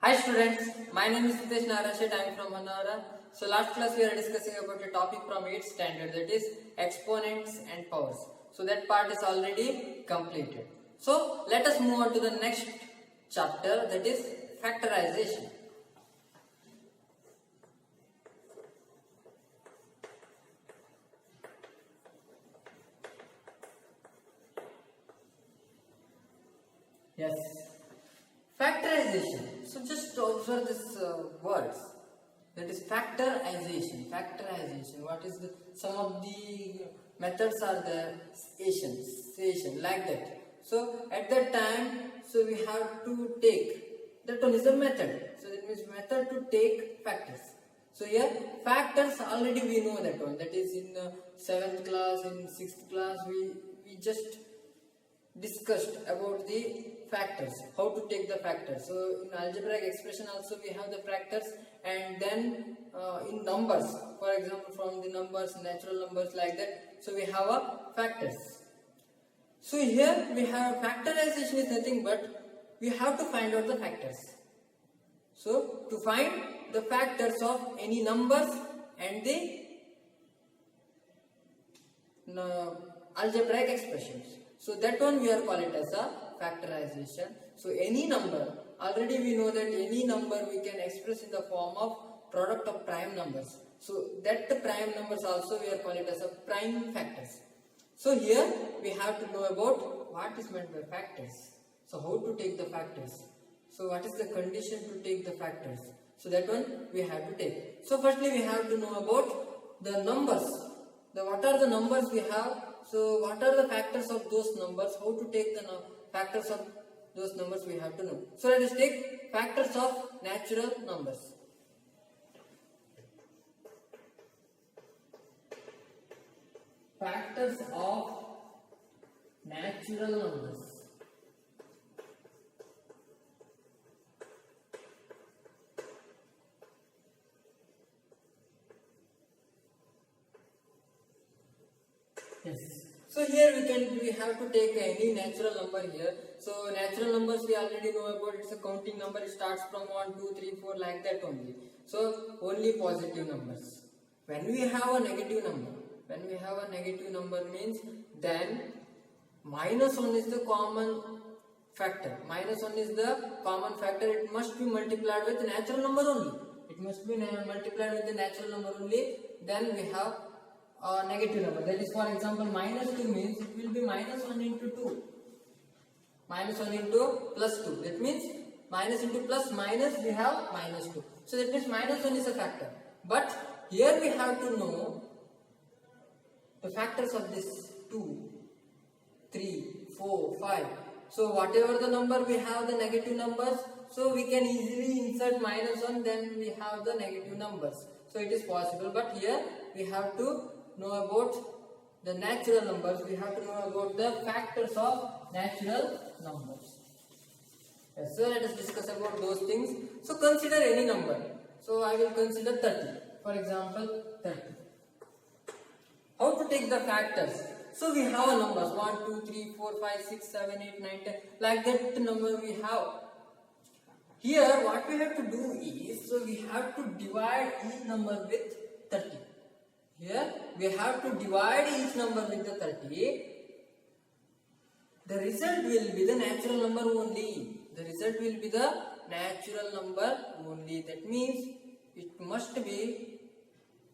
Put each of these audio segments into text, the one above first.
Hi students, my name is Hitesh Narashet. I am from Hanawara. So last class we are discussing about a topic from 8th standard, that is exponents and powers. So that part is already completed. So let us move on to the next chapter, that is factorization. Yes, factorization. So just observe this words. That is factorization. Factorization. What is the some of the methods are there? Sation like that. So at that time, so we have to take that one is the method. So that means method to take factors. So here factors already we know that one. That is in 7th class, in 6th class we just discussed about the factors, how to take the factors. So in algebraic expression also we have the factors, and then in numbers, for example from the numbers, natural numbers like that, so we have a factors. So here we have factorization is nothing but we have to find out the factors. So to find the factors of any numbers and the algebraic expressions. So that one we are call it as a factorization. So any number, already we know that any number we can express in the form of product of prime numbers. So that the prime numbers also we are call it as a prime factors. So here we have to know about what is meant by factors. So how to take the factors. So what is the condition to take the factors. So that one we have to take. So firstly we have to know about the numbers. What are the numbers we have? So what are the factors of those numbers? How to take the factors of those numbers we have to know. So let us take factors of natural numbers. Factors of natural numbers. Yes. So here we have to take any natural number here. So natural numbers we already know about. It's a counting number. It starts from 1, 2, 3, 4 like that only. So only positive numbers. When we have a negative number, means then minus 1 is the common factor. Minus 1 is the common factor. It must be multiplied with the natural number only. It must be multiplied with the natural number only. Then we have negative number. That is, for example, minus 2 means it will be minus 1 into 2. Minus 1 into plus 2. That means minus into plus minus we have minus 2. So that means minus 1 is a factor. But here we have to know the factors of this 2, 3, 4, 5. So whatever the number we have the negative numbers, so we can easily insert minus 1, then we have the negative numbers. So it is possible, but here we have to know about the natural numbers. We have to know about the factors of natural numbers. Yes, so let us discuss about those things. So consider any number. So I will consider 30. For example, 30. How to take the factors? So we have numbers 1, 2, 3, 4, 5, 6, 7, 8, 9, 10. Like that number we have. Here what we have to do is, so we have to divide each number with 30. Here we have to divide each number with the 30. The result will be the natural number only. The result will be the natural number only. That means it must be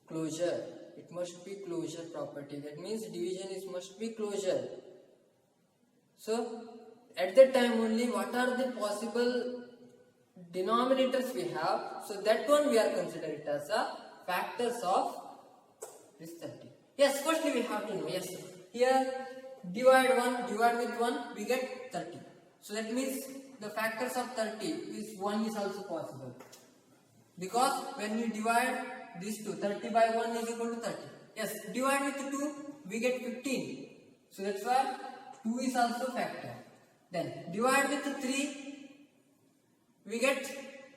closure. It must be closure property. That means division must be closure. So at that time only what are the possible denominators we have? So that one we are considering it as a factors of this 30. Yes, firstly we have to know. Yes, here divide with 1 we get 30. So that means the factors of 30 is 1 is also possible. Because when you divide these two, 30 by 1 is equal to 30. Yes, divide with 2 we get 15. So that's why 2 is also factor. Then divide with 3 we get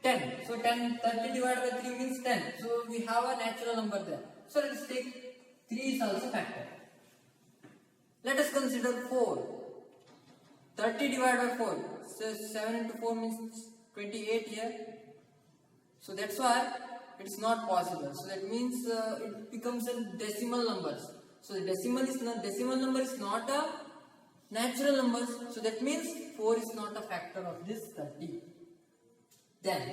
10. So 30 divided by 3 means 10. So we have a natural number there. So let's take 3 is also factor. Let us consider 4. 30 divided by 4. So 7 into 4 means 28 here. So that's why it's not possible. So that means it becomes a decimal numbers. So the decimal number is not a natural numbers. So that means 4 is not a factor of this 30. Then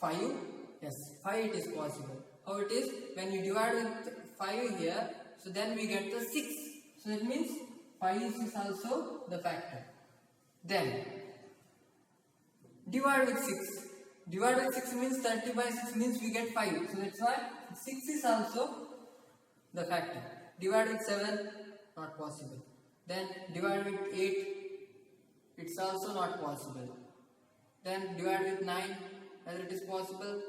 5, yes, 5 it is possible. How it is? When you divide with 5 here, so then we get the 6. So that means 5 is also the factor. Then divide with 6. Divide with 6 means 30 by 6 means we get 5. So that's why 6 is also the factor. Divide with 7, not possible. Then divide with 8, it's also not possible. Then divide with 9, whether it is possible?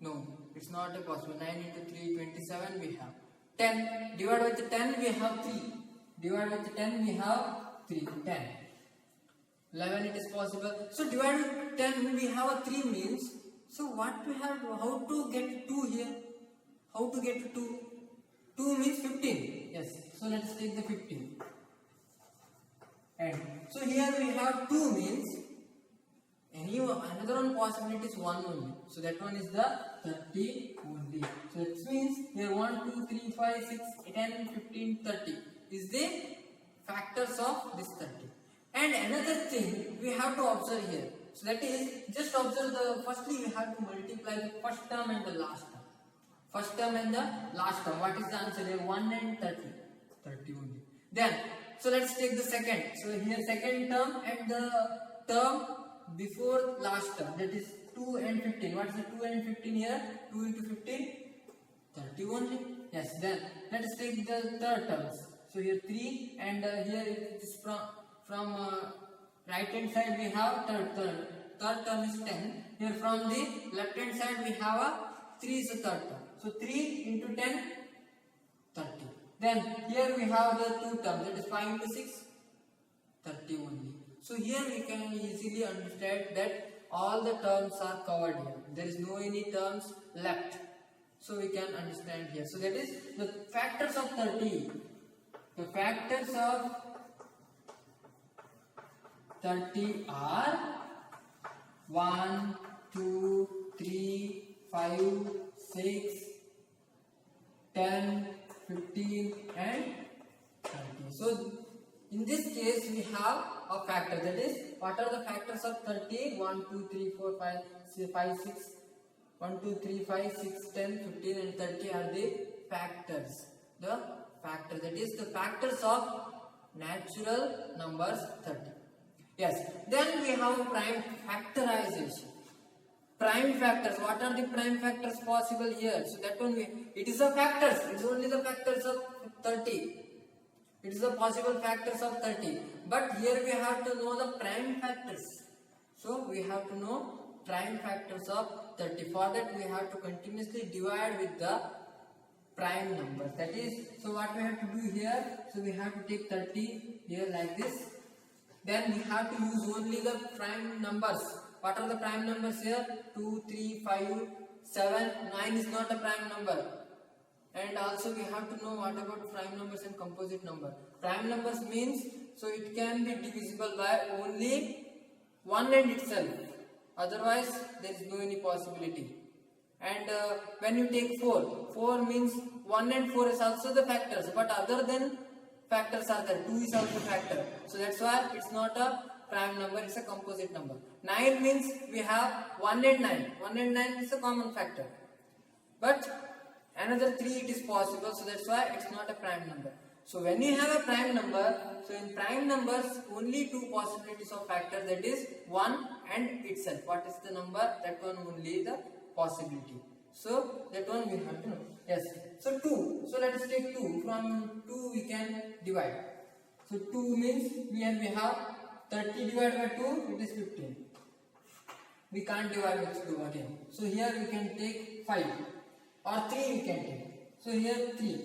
No, it's not possible. 9 into 3, 27 we have. 10, divide with 10 we have 3. Divide with 10 we have 3, 10. 11 it is possible. So divide with 10 we have a 3 means. So what we have, how to get 2 here? How to get 2? 2 means 15. Yes. So let's take the 15. And so here we have 2 means another one possibility is 1 only. So that one is the 30 only. So that means here 1, 2, 3, 5, 6, 10, 15, 30 is the factors of this 30. And another thing we have to observe here. So that is, just observe firstly we have to multiply the first term and the last term. First term and the last term. What is the answer here? 1 and 30. 30 only. Then, so let's take the second. So here second term and the term before last term. That is 2 and 15. What is the 2 and 15 here? 2 into 15? 30 only. Yes. Then, let us take the third terms. So here 3 and here it is from right hand side we have third term is 10. Here from the left hand side we have a 3 is the third term. So 3 into 10, 30. Then here we have the 2 terms, that is 5 into 6, 30 only. So here we can easily understand that all the terms are covered here. There is no any terms left. So we can understand here. So that is the factors of 30. The factors of 30 are 1, 2, 3, 5, 6, 10, 15 and 30. So in this case we have a factor, that is, what are the factors of 30? 1, 2, 3, 4, 5, 6, 1, 2, 3, 5, 6, 10, 15 and 30 are the factors. The factor, that is the factors of natural numbers 30. Yes, then we have prime factorization. Prime factors, what are the prime factors possible here? So that one it is the factors, it is only the factors of 30. It is the possible factors of 30. But here we have to know the prime factors. So we have to know prime factors of 30. For that we have to continuously divide with the prime numbers. That is, so what we have to do here? So we have to take 30 here like this. Then we have to use only the prime numbers. What are the prime numbers here? 2, 3, 5, 7, 9 is not a prime number. And also we have to know what about prime numbers and composite number. Prime numbers means, so it can be divisible by only one end itself. Otherwise there is no any possibility. And when you take 4, 4 means 1 and 4 is also the factors. But other than factors are there, 2 is also factor. So that's why it's not a prime number, it's a composite number. 9 means we have 1 and 9. 1 and 9 is a common factor. But another 3 it is possible, so that's why it's not a prime number. So when you have a prime number, so in prime numbers only 2 possibilities of factor, that is 1 and itself. What is the number? That one only the possibility. So that one we have to know. Yes. So 2. So let us take 2. From 2 we can divide. So 2 means we have 30 divided by 2, it is 15. We can't divide with 2 again. So here we can take 5 or 3 we can take. So here 3.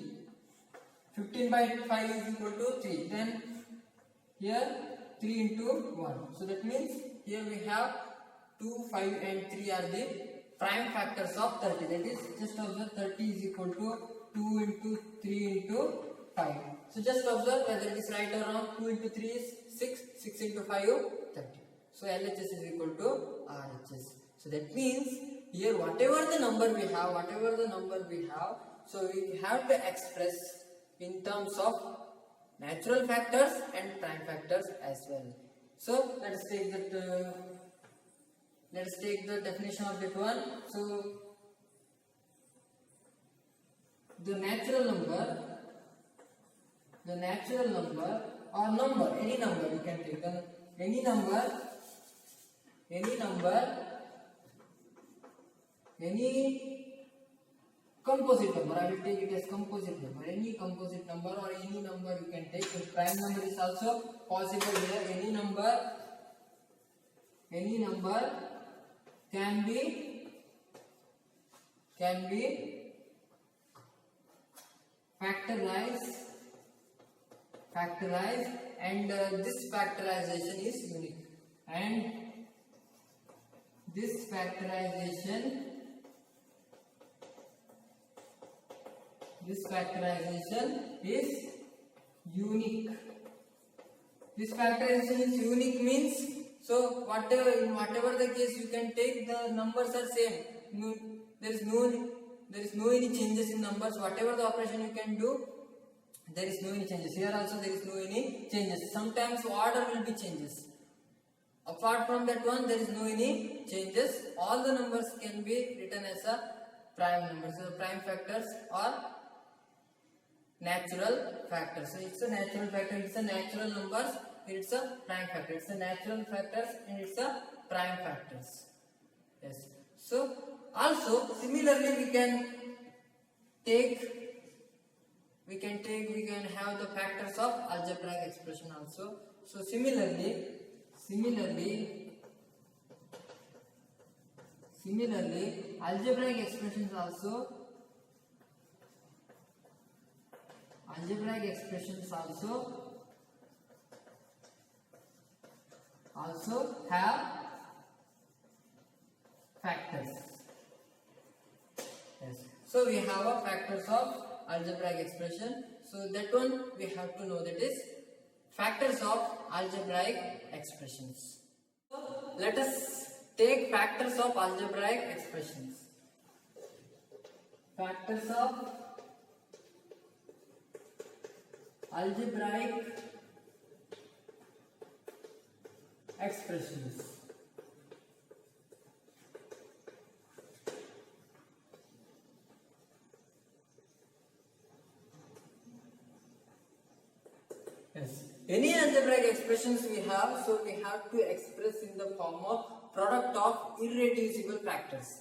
15 by 5 is equal to 3. Then here 3 into 1. So that means here we have 2, 5 and 3 are the prime factors of 30. That is, just observe 30 is equal to 2 into 3 into 5. So just observe whether it is right or wrong. 2 into 3 is 6, 6 into 5 30. So LHS is equal to RHS. So that means here whatever the number we have, so we have to express in terms of natural factors and prime factors as well. So let us take that. Let us take the definition of that one. So the natural number or number, any number you can take. Any composite number, I will take it as composite number. Any composite number or any number you can take. The prime number is also possible here. Any number can be factorized, and this factorization is unique, and this factorization is unique. This factorization is unique means, so whatever the case you can take, the numbers are same. There is no any changes in numbers. Whatever the operation you can do, there is no any changes. Here also there is no any changes. Sometimes order will be changes. Apart from that one, there is no any changes. All the numbers can be written as a prime numbers. So prime factors or natural factors. So it's a natural factor. It's a natural numbers. It's a prime factor. It's a natural factors and it's a prime factors. Yes. So also similarly we can have the factors of algebraic expression also. So similarly algebraic expressions also have factors. Yes. So we have a factors of algebraic expression. So that one we have to know, that is factors of algebraic expressions. So let us take factors of algebraic expressions. Factors of algebraic expressions. Yes. Any algebraic expressions we have, so we have to express in the form of product of irreducible factors.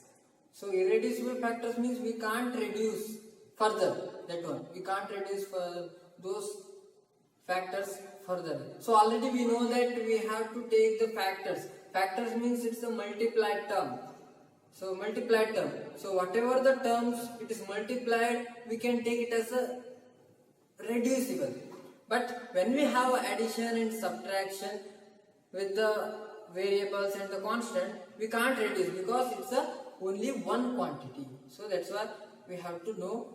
So irreducible factors means we can't reduce further. That one we can't reduce for those factors further. So already we know that we have to take the factors. Factors means it's a multiplied term. So multiplied term. So whatever the terms it is multiplied, we can take it as a reducible. But when we have addition and subtraction with the variables and the constant, we can't reduce because it's a only one quantity. So that's why we have to know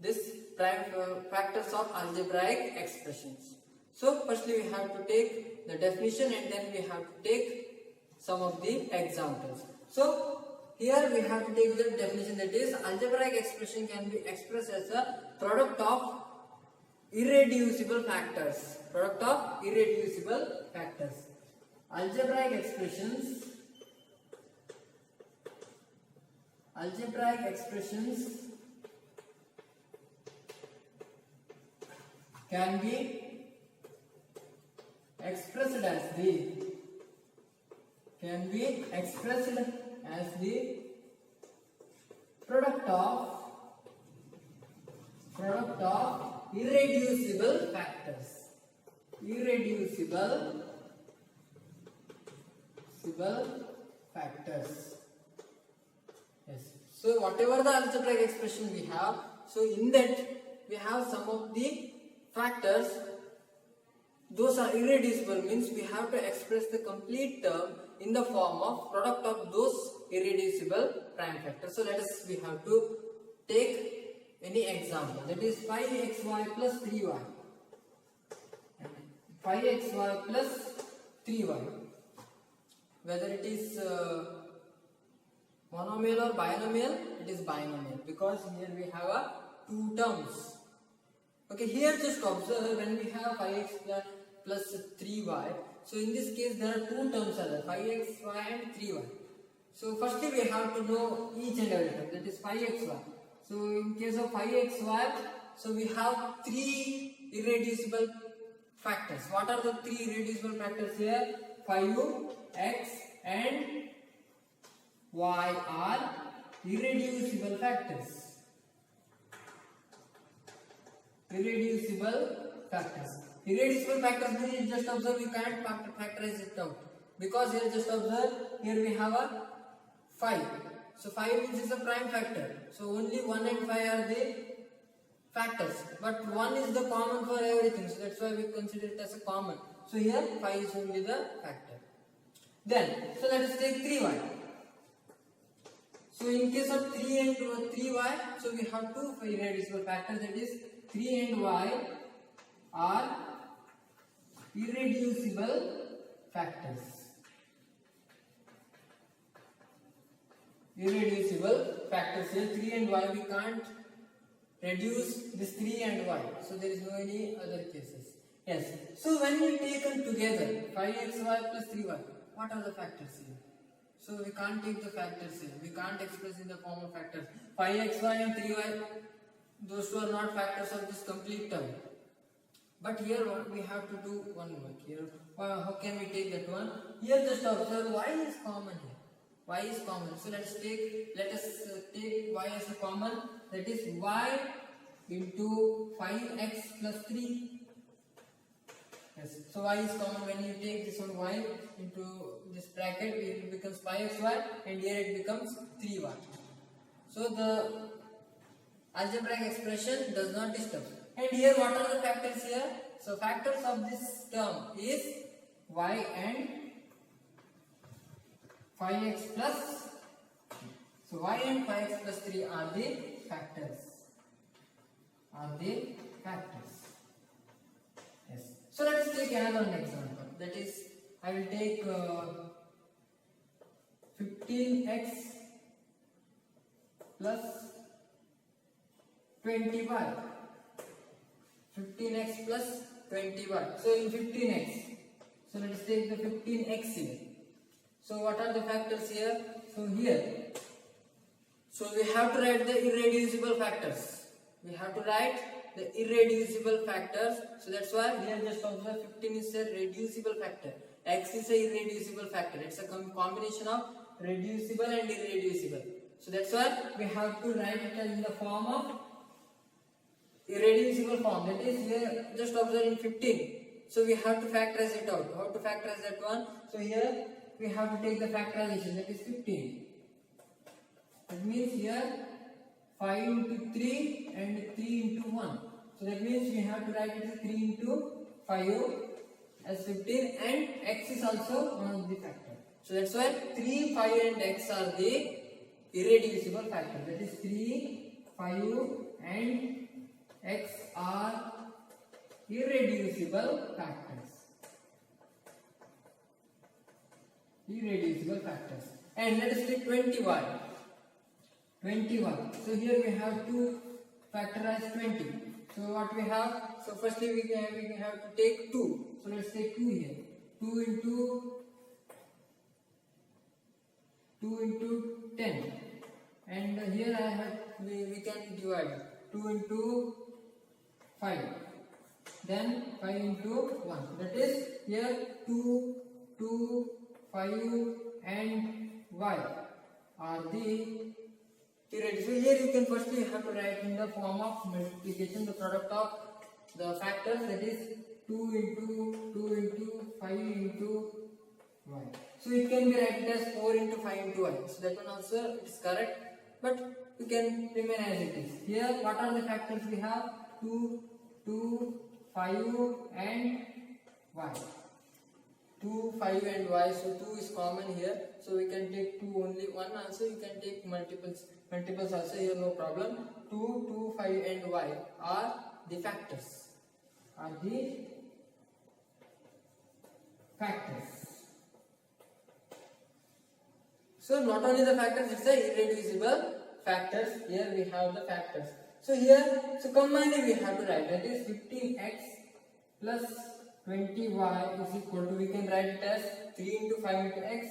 this factors of algebraic expressions. So firstly we have to take the definition and then we have to take some of the examples. So here we have to take the definition, that is algebraic expression can be expressed as a product of irreducible factors. Product of irreducible factors. Algebraic expressions can be expressed as the product of irreducible factors. Yes. So whatever the algebraic expression we have, so in that we have some of the factors, those are irreducible, means we have to express the complete term in the form of product of those irreducible prime factors. So we have to take any example, that is 5xy plus 3y. 5xy plus 3y. whether it is monomial or binomial, it is binomial because here we have a two terms. Okay, here just observe when we have 5x plus 3y. So in this case there are two terms, 5xy and 3y. So firstly we have to know each and every term, that is 5xy. So in case of 5xy, so we have three irreducible factors. What are the three irreducible factors here? 5x and y are irreducible factors. Irreducible factors. Irreducible factors means just observe, we can't factorize it out because here just observe, here we have a 5. So 5 means it's a prime factor. So only 1 and 5 are the factors, but 1 is the common for everything. So that's why we consider it as a common. So here 5 is only the factor. Then, so let us take 3y. So in case of 3 and 3y, so we have two irreducible factors, that is 3 and y are irreducible factors. Irreducible factors. Here 3 and y we can't reduce this 3 and y. So there is no any other cases. Yes. So when we taken together 5xy plus 3y, what are the factors here? So we can't take the factors here. We can't express in the form of factors. 5xy and 3y, those two are not factors of this complete term. But here what we have to do one work here. How can we take that one? Here just observe y is common here. Y is common. So let us take y as a common. That is y into 5x plus 3. Yes. So y is common. When you take this one y into this bracket, it becomes 5xy, and here it becomes 3y. So the algebraic expression does not disturb. And here what are the factors here? So factors of this term is y and 5x plus. So y and 5x plus 3 are the factors. Yes. So let us take another example. That is, I will take 15x plus 20y. 15x plus 20y. So in 15x, so let us take the 15x here. So what are the factors here? So here, so we have to write the irreducible factors. We have to write the irreducible factors. So that's why here just observe 15 is a reducible factor. X is a irreducible factor. It's a combination of reducible and irreducible. So that's why we have to write it in the form of irreducible form. That is, here just observe in 15. So we have to factorize it out. How to factorize that one? So here we have to take the factorization. That is 15. That means here 5 into 3 and 3 into 1. So that means we have to write it as 3 into 5 as 15, and x is also one of the factors. So that's why 3, 5 and x are the irreducible factors. That is 3, 5 and x are irreducible factors. Irreducible factors. And let us take 20y. 21. So here we have to factorize 20. So what we have? So firstly we have to take 2. So let's take 2 here. 2 into 10. And here I have we can divide 2 into 5. Then 5 into 1. That is here 2, 5 and y are the irreducible. So here you can firstly have to write in the form of multiplication the product of the factors, that is 2 into 5 into y. So it can be written as 4 into 5 into y. So that one also is correct, but you can remain as it is. Here what are the factors we have? 2, 5 and y. 2, 5 and y. So 2 is common here. So we can take 2 only. 1 also you can take multiples also, here no problem. 2, 5 and y are the factors. So not only the factors, it's the irreducible factors. Here we have the factors. So here, so combined we have to write, that is 15x plus 20y is equal to, we can write it as 3 into 5 into x,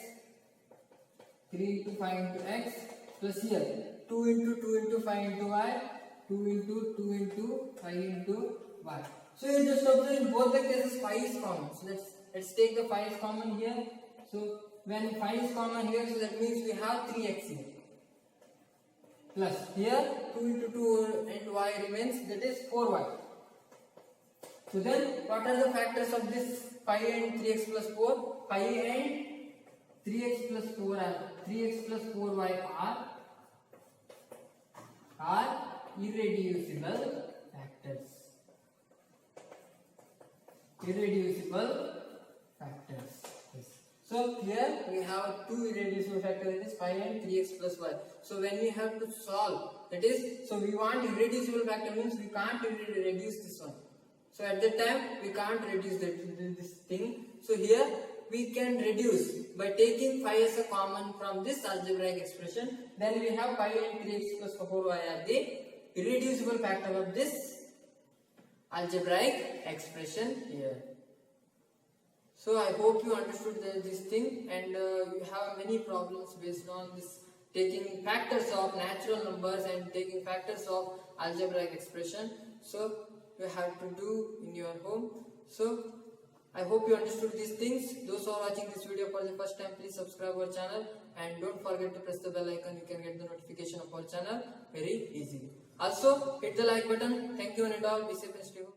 3 into 5 into x, plus here 2 into 2 into 5 into y, 2 into 2 into 5 into y. So you just observe in both the cases 5 is common. So let's take the 5 is common here. So when 5 is common here, so that means we have 3x here. Plus here 2 into 2 and y remains, that is 4y. So then what are the factors of this 5 and 3x plus 4? 5 and 3x plus 4 are 3x plus 4y are irreducible factors. Irreducible factors. Yes. So here we have two irreducible factors, that is 5 and 3x plus y. So when we have to solve, that is, so we want irreducible factor means we can't reduce this one. So at that time we can't reduce this thing. So here we can reduce by taking 5 as a common from this algebraic expression. Then we have 5 and 3x plus 4y are the irreducible factor of this algebraic expression here. So I hope you understood this thing, and you have many problems based on this, taking factors of natural numbers and taking factors of algebraic expression. So you have to do in your home. So I hope you understood these things. Those who are watching this video for the first time, please subscribe our channel and don't forget to press the bell icon. You can get the notification of our channel very easily. Also hit the like button. Thank you and all. Be safe and stay home.